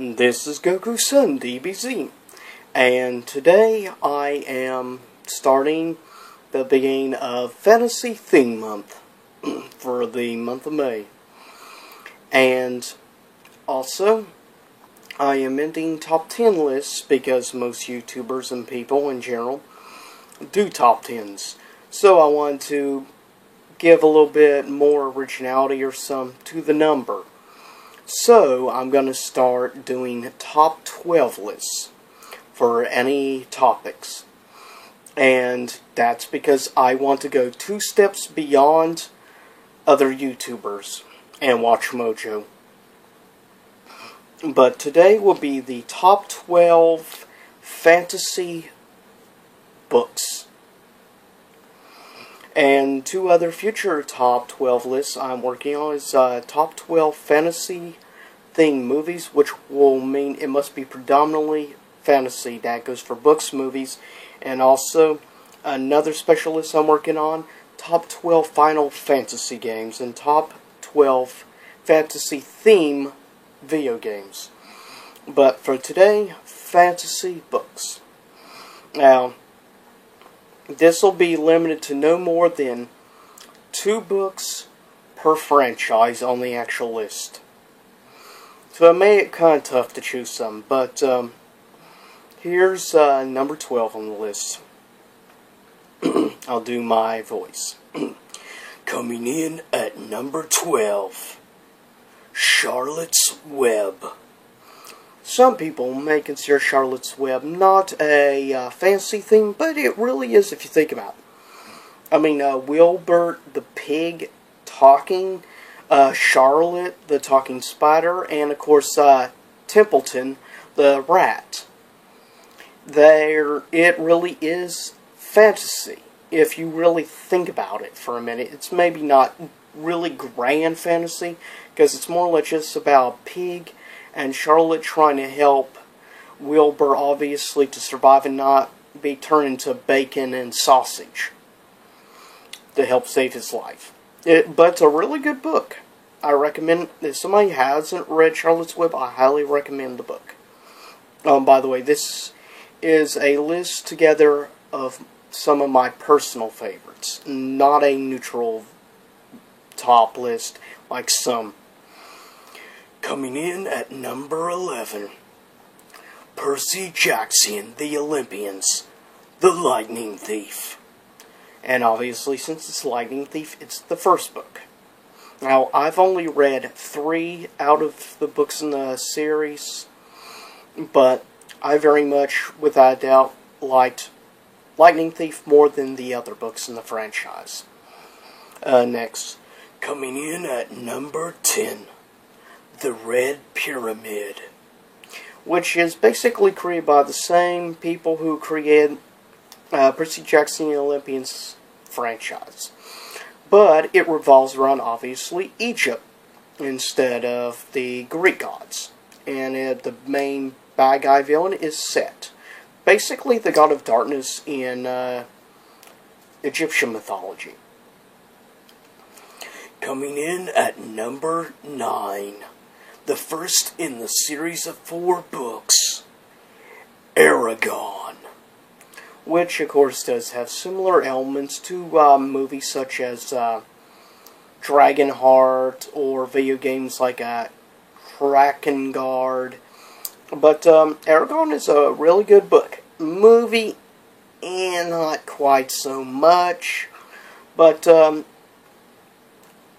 This is Goku-san DBZ, and today I am starting the beginning of Fantasy Theme Month for the month of May. And also, I am ending top 10 lists because most YouTubers and people in general do top 10s. So I want to give a little bit more originality or some to the number. So I'm going to start doing top 12 lists for any topics. And that's because I want to go 2 steps beyond other YouTubers and Watch Mojo. But today will be the top 12 fantasy books. And 2 other future top 12 lists I'm working on is top 12 fantasy themed movies, which will mean it must be predominantly fantasy. That goes for books, movies, and also another special list I'm working on, top 12 Final Fantasy games and top 12 fantasy theme video games. But for today, fantasy books. Now, this will be limited to no more than 2 books per franchise on the actual list. So it made it kind of tough to choose some, but here's number 12 on the list. I'll do my voice. Coming in at number 12, Charlotte's Web. Some people may consider Charlotte's Web not a fantasy thing, but it really is if you think about it. I mean, Wilbur the pig talking, Charlotte the talking spider, and of course Templeton the rat. It really is fantasy if you really think about it for a minute. It's maybe not really grand fantasy, because it's more or less just about a pig and Charlotte trying to help Wilbur, obviously, to survive and not be turned into bacon and sausage to help save his life. But it's a really good book. I recommend, if somebody hasn't read Charlotte's Web, I highly recommend the book. By the way, this is a list together of some of my personal favorites, not a neutral top list like some. Coming in at number 11, Percy Jackson, The Olympians, The Lightning Thief. And obviously, since it's Lightning Thief, it's the first book. Now, I've only read 3 out of the books in the series, but I very much, without a doubt, liked Lightning Thief more than the other books in the franchise. Next, coming in at number 10, The Red Pyramid, which is basically created by the same people who created Percy Jackson and the Olympians franchise. But it revolves around, obviously, Egypt instead of the Greek gods. And the main bad guy villain is Set. Basically the god of darkness in Egyptian mythology. Coming in at number 9, the first in the series of 4 books, Eragon, which of course does have similar elements to movies such as Dragonheart or video games like Drakengard. But Eragon is a really good book. Movie, not quite so much, but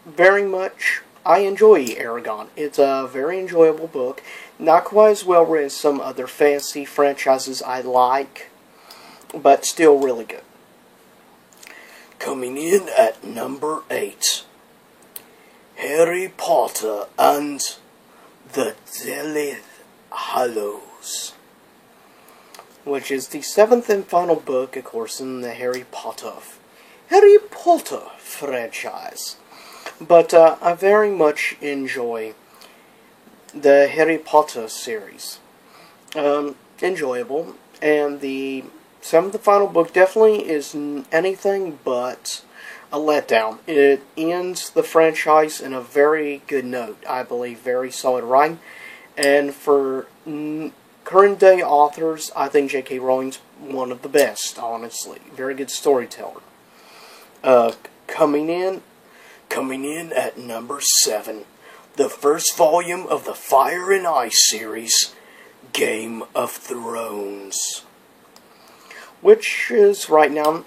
very much I enjoy Eragon. It's a very enjoyable book. Not quite as well written as some other fantasy franchises I like, but still really good. Coming in at number 8, Harry Potter and the Deathly Hallows, which is the 7th and final book, of course, in the Harry Potter franchise. But I very much enjoy the Harry Potter series. Enjoyable, and the 7th and final book definitely is anything but a letdown. It ends the franchise in a very good note, I believe. Very solid writing. And for current day authors, I think J.K. Rowling's one of the best, honestly. Very good storyteller. Coming in at number 7, the first volume of the Fire and Ice series, Game of Thrones, which is right now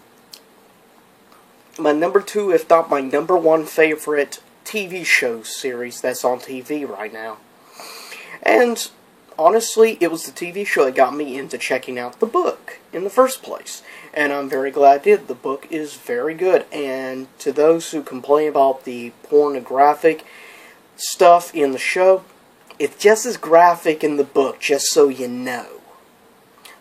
my number 2, if not my number 1 favorite TV show series that's on TV right now. And honestly, it was the TV show that got me into checking out the book in the first place. And I'm very glad I did. The book is very good. And to those who complain about the pornographic stuff in the show, it's just as graphic in the book, just so you know.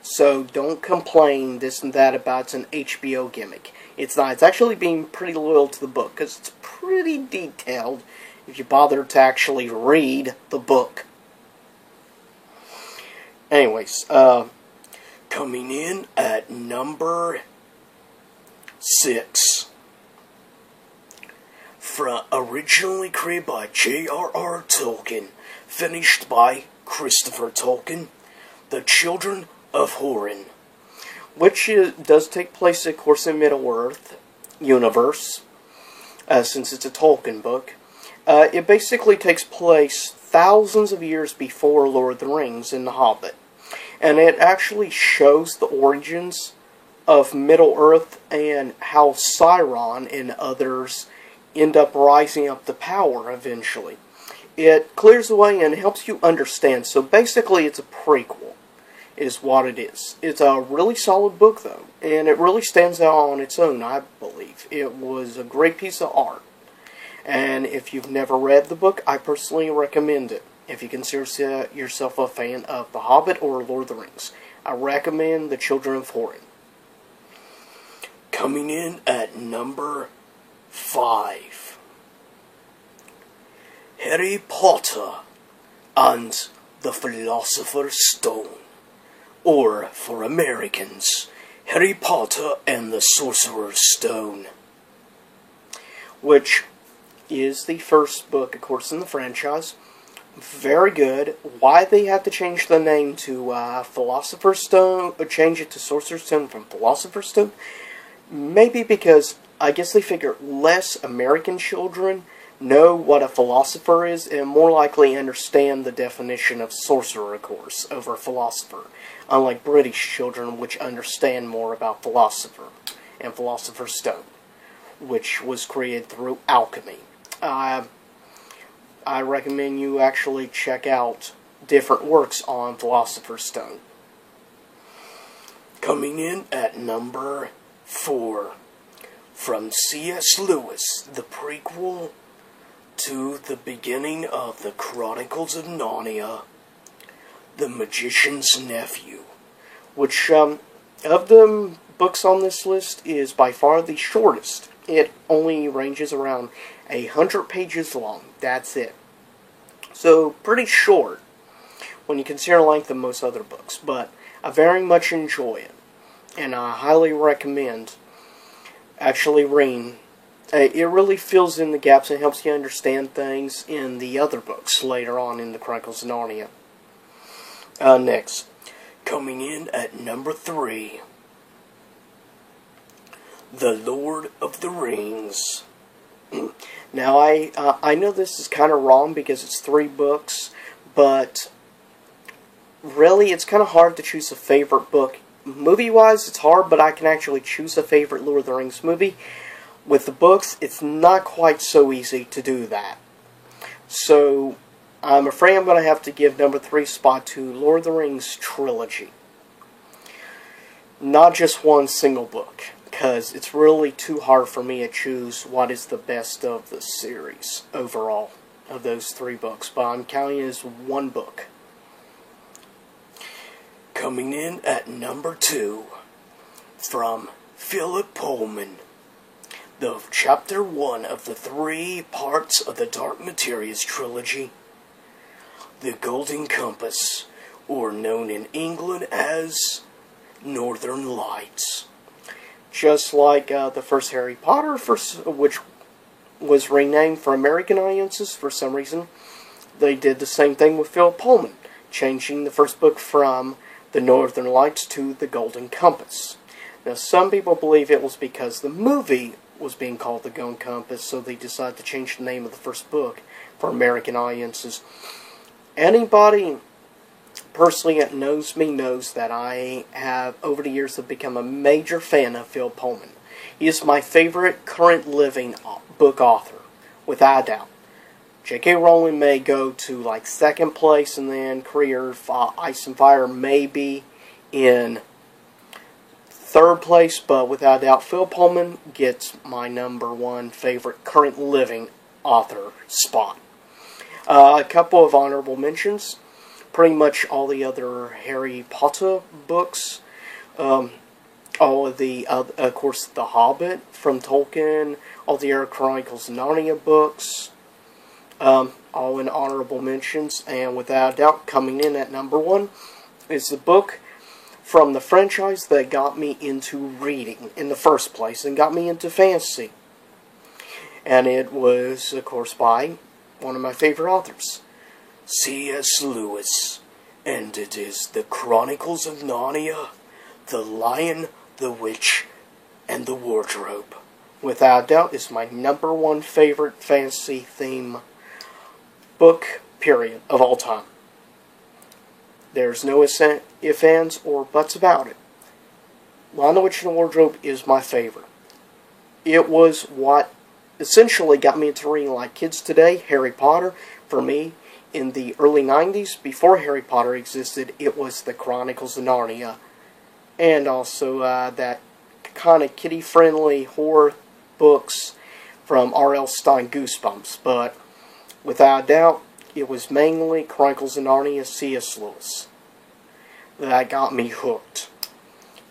So don't complain this and that about it's an HBO gimmick. It's not. It's actually being pretty loyal to the book, because it's pretty detailed if you bother to actually read the book. Anyways, coming in at number 6, originally created by J.R.R. Tolkien, finished by Christopher Tolkien, The Children of Hurin, which does take place, of course, in Middle-earth universe, since it's a Tolkien book. It basically takes place thousands of years before Lord of the Rings in The Hobbit. And it actually shows the origins of Middle-earth and how Sauron and others end up rising up to power eventually. It clears the way and helps you understand. So basically it's a prequel, is what it is. It's a really solid book, though, and it really stands out on its own, I believe. It was a great piece of art. And if you've never read the book, I personally recommend it. If you consider yourself a fan of The Hobbit or Lord of the Rings, I recommend The Children of Hurin. Coming in at number 5, Harry Potter and the Philosopher's Stone, or for Americans, Harry Potter and the Sorcerer's Stone, which is the first book, of course, in the franchise. Very good. Why they had to change the name to Philosopher's Stone, or change it to Sorcerer's Stone from Philosopher's Stone? Maybe because I guess they figure less American children know what a philosopher is and more likely understand the definition of sorcerer, of course, over philosopher. Unlike British children, which understand more about philosopher and Philosopher's Stone, which was created through alchemy. I recommend you actually check out different works on Philosopher's Stone. Coming in at number 4, from C.S. Lewis, the prequel to the beginning of the Chronicles of Narnia, The Magician's Nephew, which of the books on this list is by far the shortest. It only ranges around 100 pages long. That's it. So, pretty short when you consider the length of most other books. But I very much enjoy it. And I highly recommend actually reading. It really fills in the gaps and helps you understand things in the other books later on in the Chronicles of Narnia. Next, coming in at number 3, The Lord of the Rings. Now, I know this is kind of wrong because it's 3 books, but really it's kind of hard to choose a favorite book. Movie-wise, it's hard, but I can actually choose a favorite Lord of the Rings movie. With the books, it's not quite so easy to do that. So, I'm afraid I'm going to have to give number 3 spot to Lord of the Rings trilogy. Not just one single book, because it's really too hard for me to choose what is the best of the series overall of those 3 books. But I'm counting it as one book. Coming in at number 2, from Philip Pullman, the Chapter 1 of the 3 parts of the Dark Materials trilogy, The Golden Compass, or known in England as Northern Lights. Just like the first Harry Potter, which was renamed for American audiences for some reason, they did the same thing with Philip Pullman, changing the first book from The Northern Lights to The Golden Compass. Now, some people believe it was because the movie was being called The Golden Compass, so they decided to change the name of the first book for American audiences. Anybody personally that knows me knows that I have, over the years, have become a major fan of Phil Pullman. He is my favorite current living book author, without a doubt. J.K. Rowling may go to like second place, and then Career Ice and Fire may be in third place, but without a doubt, Phil Pullman gets my #1 favorite current living author spot. A couple of honorable mentions. Pretty much all the other Harry Potter books. All of the, of course, The Hobbit from Tolkien. All the other Chronicles of Narnia books. All in honorable mentions. And without a doubt, coming in at #1 is the book from the franchise that got me into reading in the first place and got me into fantasy. And it was, of course, by one of my favorite authors, C.S. Lewis. And it is The Chronicles of Narnia, The Lion, the Witch, and the Wardrobe. Without a doubt, is my #1 favorite fantasy theme book, period, of all time. There's no ifs, ands, or buts about it. Lion, the Witch, and the Wardrobe is my favorite. It was what essentially got me into reading like kids today. Harry Potter, for me, in the early 90s, before Harry Potter existed, it was the Chronicles of Narnia. And also that kind of kiddie-friendly horror books from R.L. Stine, Goosebumps. But without a doubt, it was mainly Chronicles of Narnia, C.S. Lewis, that got me hooked.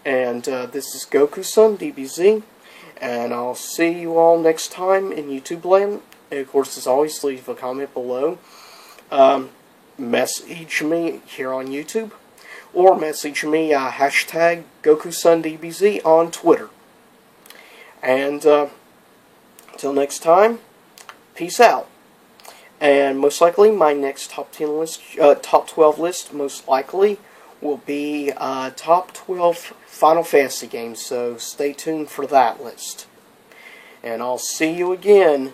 And this is Goku-san, DBZ, and I'll see you all next time in YouTube land. And of course, as always, leave a comment below. Message me here on YouTube, or message me hashtag GokuSunDBZ on Twitter. And until next time, peace out. And most likely, my next top 10 list, top 12 list, most likely will be top 12 Final Fantasy games. So stay tuned for that list. And I'll see you again,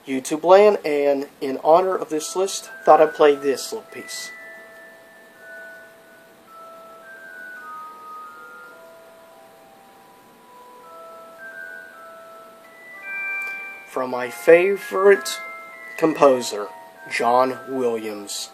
YouTube land. And in honor of this list, thought I'd play this little piece. From my favorite composer, John Williams.